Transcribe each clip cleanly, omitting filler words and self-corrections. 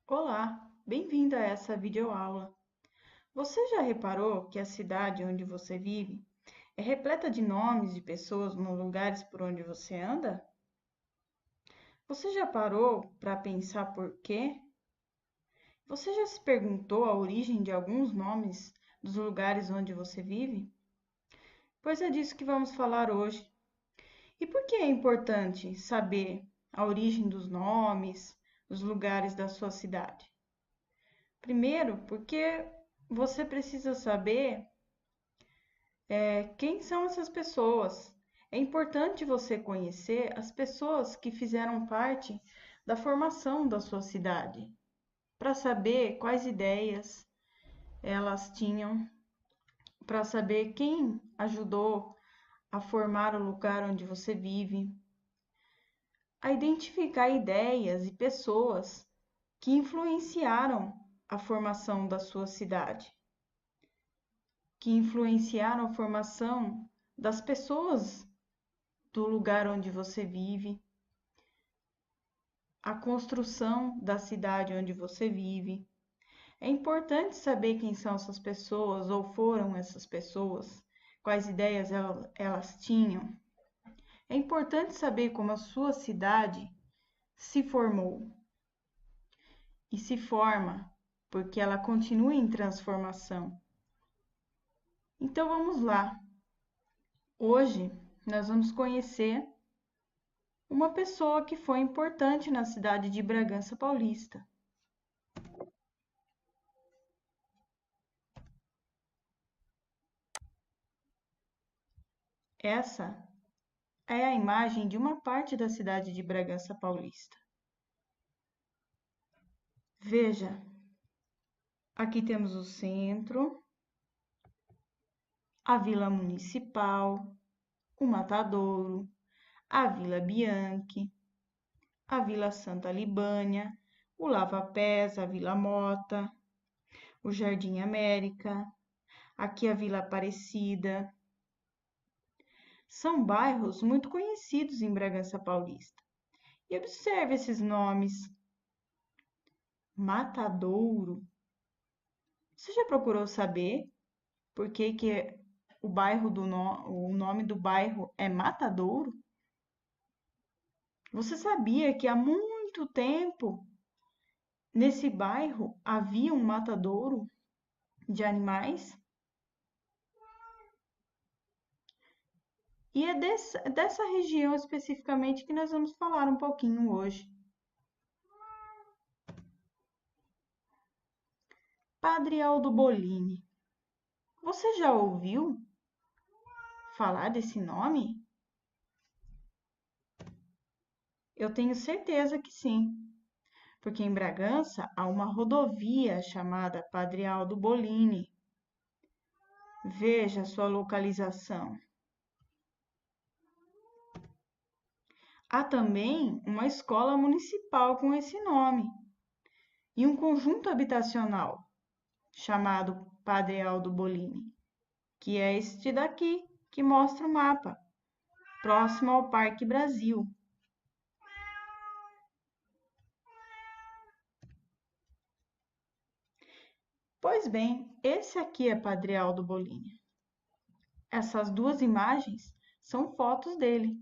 Olá, bem-vindo a essa videoaula. Você já reparou que a cidade onde você vive é repleta de nomes de pessoas nos lugares por onde você anda? Você já parou para pensar por quê? Você já se perguntou a origem de alguns nomes dos lugares onde você vive? Pois é disso que vamos falar hoje. E por que é importante saber a origem dos nomes, dos lugares da sua cidade? Primeiro, porque você precisa saber quem são essas pessoas. É importante você conhecer as pessoas que fizeram parte da formação da sua cidade, para saber quais ideias elas tinham, para saber quem ajudou a formar o lugar onde você vive, a identificar ideias e pessoas que influenciaram a formação da sua cidade, que influenciaram a formação das pessoas do lugar onde você vive, a construção da cidade onde você vive. É importante saber quem são essas pessoas ou foram essas pessoas, quais ideias elas tinham. É importante saber como a sua cidade se formou e se forma, porque ela continua em transformação. Então vamos lá. Hoje nós vamos conhecer uma pessoa que foi importante na cidade de Bragança Paulista. Essa é a imagem de uma parte da cidade de Bragança Paulista. Veja, aqui temos o centro, a Vila Municipal, o Matadouro, a Vila Bianchi, a Vila Santa Libânia, o Lava Pés, a Vila Mota, o Jardim América, aqui a Vila Aparecida. São bairros muito conhecidos em Bragança Paulista. E observe esses nomes. Matadouro. Você já procurou saber por que o nome do bairro é Matadouro? Você sabia que há muito tempo nesse bairro havia um matadouro de animais? E é dessa região especificamente que nós vamos falar um pouquinho hoje. Padre Aldo Bolini. Você já ouviu falar desse nome? Eu tenho certeza que sim, porque em Bragança há uma rodovia chamada Padre Aldo Bolini. Veja sua localização. Há também uma escola municipal com esse nome e um conjunto habitacional chamado Padre Aldo Bolini, que é este daqui que mostra o mapa, próximo ao Parque Brasil. Pois bem, esse aqui é Padre Aldo Bolini. Essas duas imagens são fotos dele.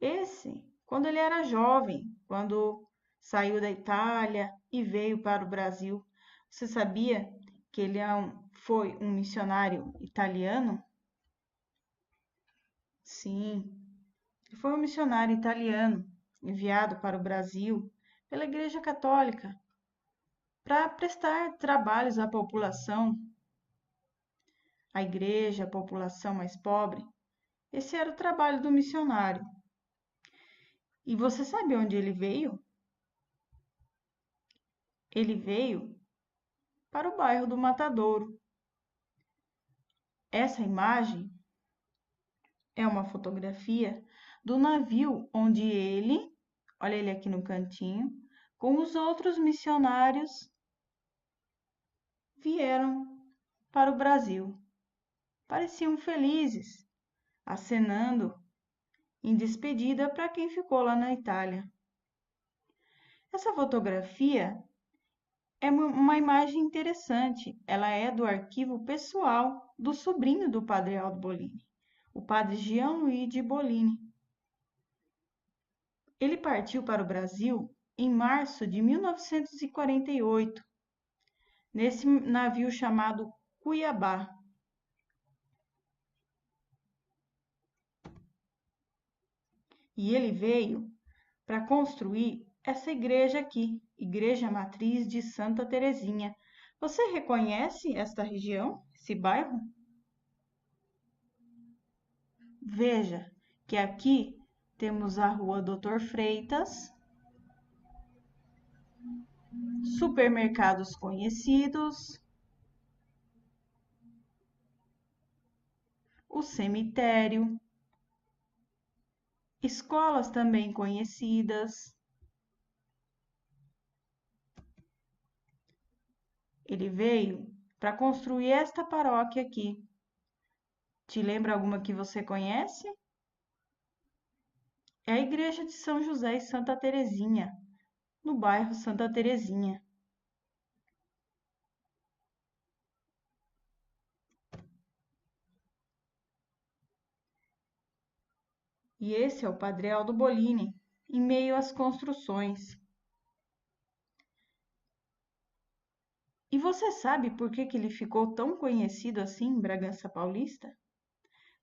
Esse, quando ele era jovem, quando saiu da Itália e veio para o Brasil. Você sabia que ele foi um missionário italiano? Sim, ele foi um missionário italiano enviado para o Brasil pela Igreja Católica para prestar trabalhos à população, à igreja, à população mais pobre. Esse era o trabalho do missionário. E você sabe onde ele veio? Ele veio para o bairro do Matadouro. Essa imagem é uma fotografia do navio onde ele, olha ele aqui no cantinho, com os outros missionários vieram para o Brasil. Pareciam felizes, acenando em despedida para quem ficou lá na Itália. Essa fotografia é uma imagem interessante. Ela é do arquivo pessoal do sobrinho do padre Aldo Bolini, o padre Jean-Louis de Bolini. Ele partiu para o Brasil em março de 1948, nesse navio chamado Cuiabá. E ele veio para construir essa igreja aqui, Igreja Matriz de Santa Terezinha. Você reconhece esta região, esse bairro? Veja que aqui temos a Rua Doutor Freitas, supermercados conhecidos, o cemitério, escolas também conhecidas. Ele veio para construir esta paróquia aqui. Te lembra alguma que você conhece? É a Igreja de São José e Santa Terezinha, no bairro Santa Terezinha. E esse é o Padre Aldo Bolini, em meio às construções. E você sabe por que ele ficou tão conhecido assim em Bragança Paulista?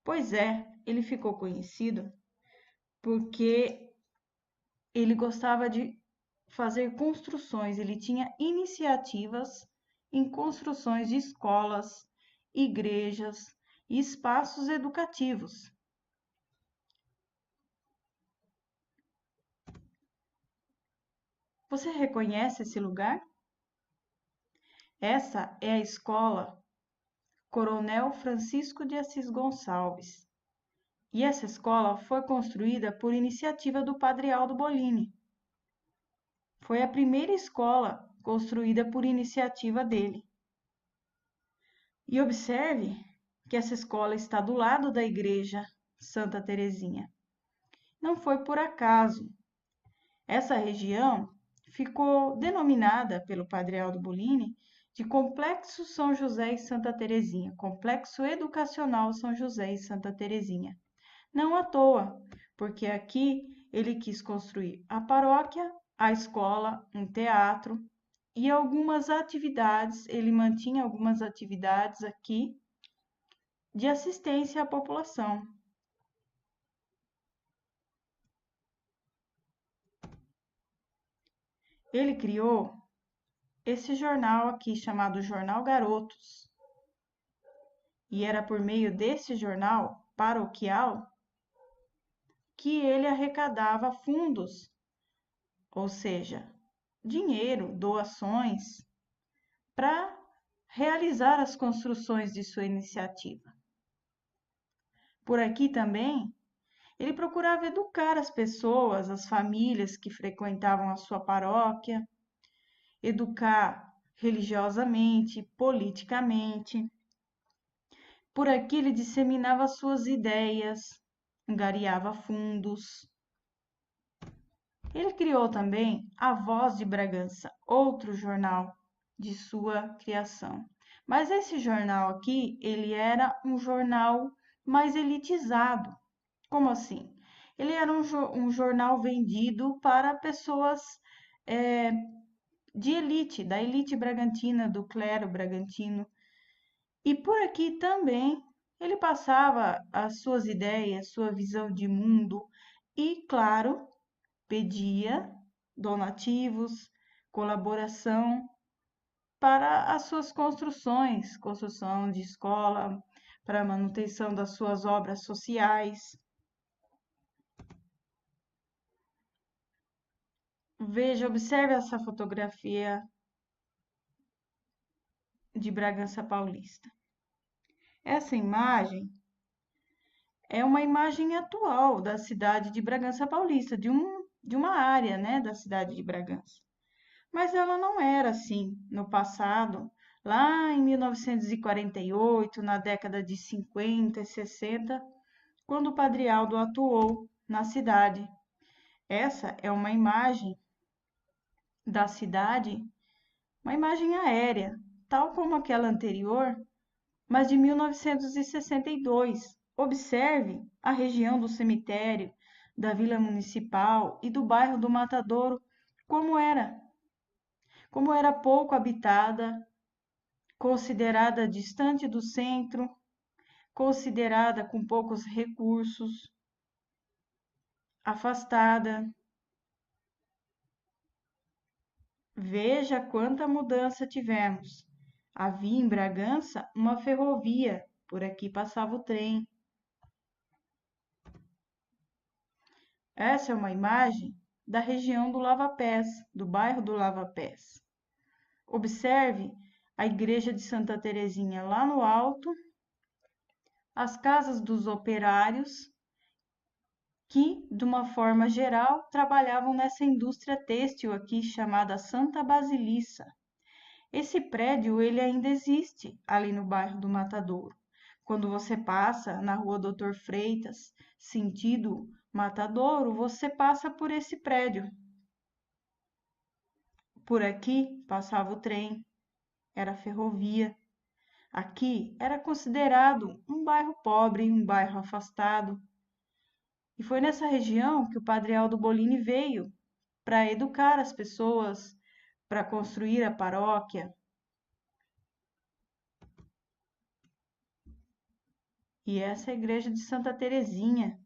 Pois é, ele ficou conhecido porque ele gostava de fazer construções, ele tinha iniciativas em construções de escolas, igrejas e espaços educativos. Você reconhece esse lugar? Essa é a escola Coronel Francisco de Assis Gonçalves. E essa escola foi construída por iniciativa do Padre Aldo Bolini. Foi a primeira escola construída por iniciativa dele. E observe que essa escola está do lado da igreja Santa Terezinha. Não foi por acaso. Essa região ficou denominada pelo Padre Aldo Bolini de Complexo São José e Santa Terezinha, Complexo Educacional São José e Santa Terezinha. Não à toa, porque aqui ele quis construir a paróquia, a escola, um teatro e algumas atividades, ele mantinha algumas atividades aqui de assistência à população. Ele criou esse jornal aqui chamado Jornal Garotos. E era por meio desse jornal paroquial que ele arrecadava fundos, ou seja, dinheiro, doações, para realizar as construções de sua iniciativa. Por aqui também, ele procurava educar as pessoas, as famílias que frequentavam a sua paróquia, educar religiosamente, politicamente. Por aqui ele disseminava suas ideias, angariava fundos. Ele criou também A Voz de Bragança, outro jornal de sua criação. Mas esse jornal aqui, ele era um jornal mais elitizado. Como assim? Ele era um jornal vendido para pessoas de elite, da elite bragantina, do clero bragantino. E por aqui também ele passava as suas ideias, sua visão de mundo e, claro, pedia donativos, colaboração para as suas construções, construção de escola, para a manutenção das suas obras sociais. Veja, observe essa fotografia de Bragança Paulista. Essa imagem é uma imagem atual da cidade de Bragança Paulista, de uma área, né, da cidade de Bragança. Mas ela não era assim no passado, lá em 1948, na década de 50 e 60, quando o Padre Aldo atuou na cidade. Essa é uma imagem da cidade uma imagem aérea, tal como aquela anterior, mas de 1962. Observe a região do cemitério, da Vila Municipal e do bairro do Matadouro, como era. Como era pouco habitada, considerada distante do centro, considerada com poucos recursos, afastada. Veja quanta mudança tivemos. Havia em Bragança uma ferrovia, por aqui passava o trem. Essa é uma imagem da região do Lava-Pés, do bairro do Lava-Pés. Observe a igreja de Santa Terezinha lá no alto, as casas dos operários que, de uma forma geral, trabalhavam nessa indústria têxtil aqui chamada Santa Basilissa. Esse prédio ele ainda existe ali no bairro do Matadouro. Quando você passa na rua Doutor Freitas, sentido Matadouro, você passa por esse prédio. Por aqui passava o trem, era a ferrovia. Aqui era considerado um bairro pobre, um bairro afastado. E foi nessa região que o Padre Aldo Bolini veio para educar as pessoas, para construir a paróquia. E essa é a igreja de Santa Terezinha,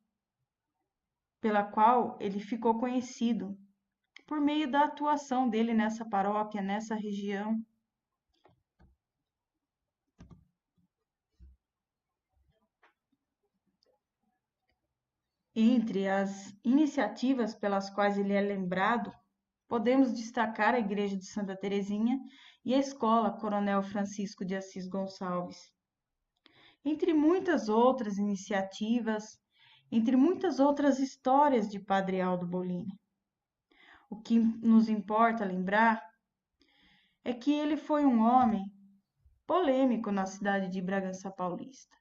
pela qual ele ficou conhecido, por meio da atuação dele nessa paróquia, nessa região. Entre as iniciativas pelas quais ele é lembrado, podemos destacar a Igreja de Santa Terezinha e a Escola Coronel Francisco de Assis Gonçalves. Entre muitas outras iniciativas, entre muitas outras histórias de Padre Aldo Bolini. O que nos importa lembrar é que ele foi um homem polêmico na cidade de Bragança Paulista.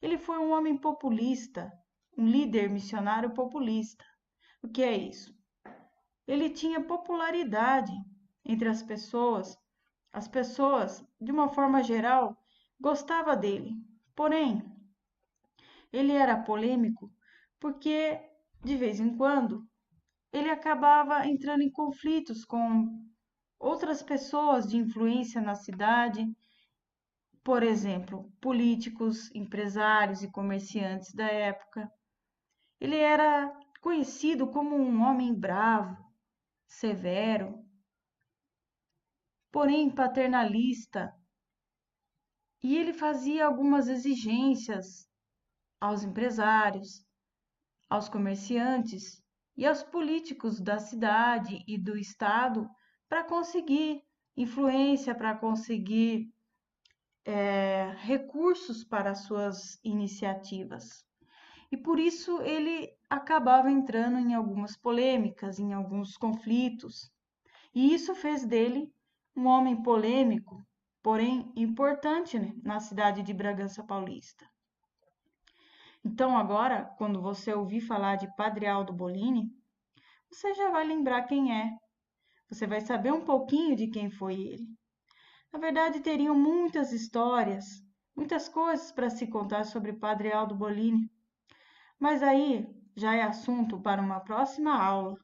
Ele foi um homem populista, um líder missionário populista. O que é isso? Ele tinha popularidade entre as pessoas, de uma forma geral, gostavam dele. Porém, ele era polêmico porque, de vez em quando, ele acabava entrando em conflitos com outras pessoas de influência na cidade, por exemplo, políticos, empresários e comerciantes da época. Ele era conhecido como um homem bravo, severo, porém paternalista, e ele fazia algumas exigências aos empresários, aos comerciantes e aos políticos da cidade e do estado para conseguir influência, para conseguir recursos para suas iniciativas. E por isso ele acabava entrando em algumas polêmicas, em alguns conflitos. E isso fez dele um homem polêmico, porém importante, né, na cidade de Bragança Paulista. Então agora, quando você ouvir falar de Padre Aldo Bolini, você já vai lembrar quem é. Você vai saber um pouquinho de quem foi ele. Na verdade, teriam muitas histórias, muitas coisas para se contar sobre Padre Aldo Bolini, mas aí já é assunto para uma próxima aula.